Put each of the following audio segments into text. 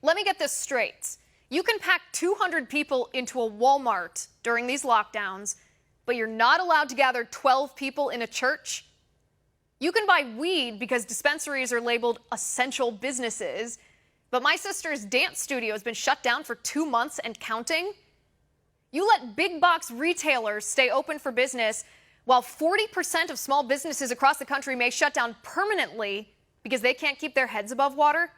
Let me get this straight. You can pack 200 people into a Walmart during these lockdowns, but you're not allowed to gather 12 people in a church? You can buy weed because dispensaries are labeled essential businesses, but my sister's dance studio has been shut down for 2 months and counting? You let big box retailers stay open for business while 40% of small businesses across the country may shut down permanently because they can't keep their heads above water?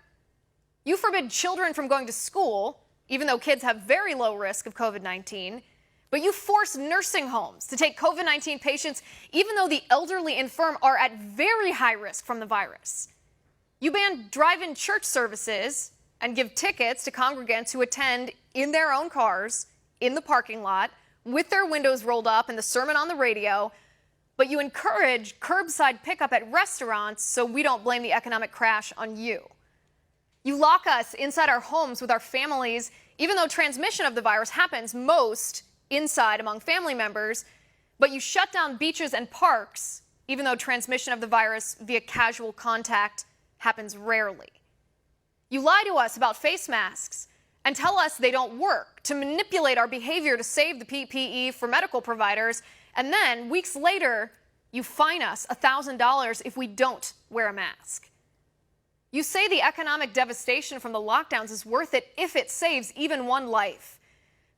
You forbid children from going to school, even though kids have very low risk of COVID-19, but you force nursing homes to take COVID-19 patients even though the elderly infirm are at very high risk from the virus. You ban drive-in church services and give tickets to congregants who attend in their own cars, in the parking lot, with their windows rolled up and the sermon on the radio, but you encourage curbside pickup at restaurants so we don't blame the economic crash on you. You lock us inside our homes with our families, even though transmission of the virus happens most inside among family members, but you shut down beaches and parks, even though transmission of the virus via casual contact happens rarely. You lie to us about face masks and tell us they don't work, to manipulate our behavior to save the PPE for medical providers, and then, weeks later, you fine us $1,000 if we don't wear a mask. You say the economic devastation from the lockdowns is worth it if it saves even one life.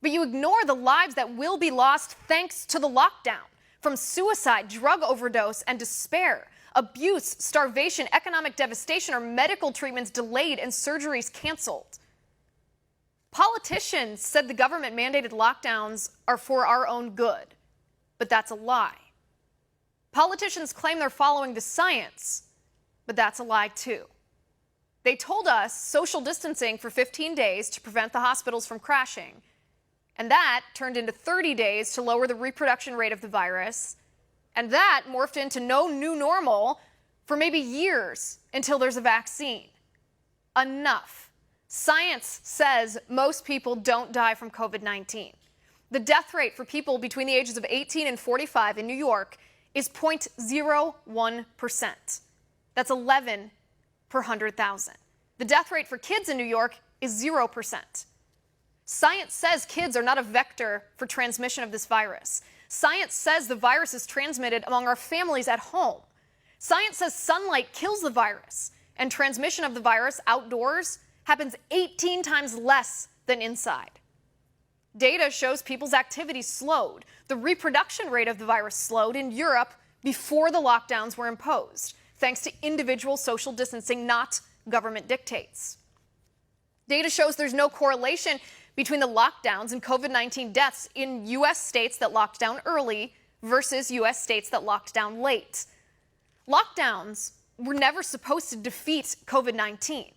But you ignore the lives that will be lost thanks to the lockdown, from suicide, drug overdose, and despair, abuse, starvation, economic devastation, or medical treatments delayed and surgeries canceled. Politicians said the government-mandated lockdowns are for our own good, but that's a lie. Politicians claim they're following the science, but that's a lie too. They told us social distancing for 15 days to prevent the hospitals from crashing, and that turned into 30 days to lower the reproduction rate of the virus, and that morphed into no new normal for maybe years until there's a vaccine. Enough. Science says most people don't die from COVID-19. The death rate for people between the ages of 18 and 45 in New York is 0.01%. That's 11 per 100,000. The death rate for kids in New York is 0%. Science says kids are not a vector for transmission of this virus. Science says the virus is transmitted among our families at home. Science says sunlight kills the virus, and transmission of the virus outdoors happens 18 times less than inside. Data shows people's activity slowed. The reproduction rate of the virus slowed in Europe before the lockdowns were imposed, thanks to individual social distancing, not government dictates. Data shows there's no correlation between the lockdowns and COVID-19 deaths in U.S. states that locked down early versus U.S. states that locked down late. Lockdowns were never supposed to defeat COVID-19,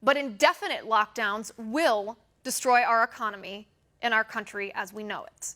but indefinite lockdowns will destroy our economy and our country as we know it.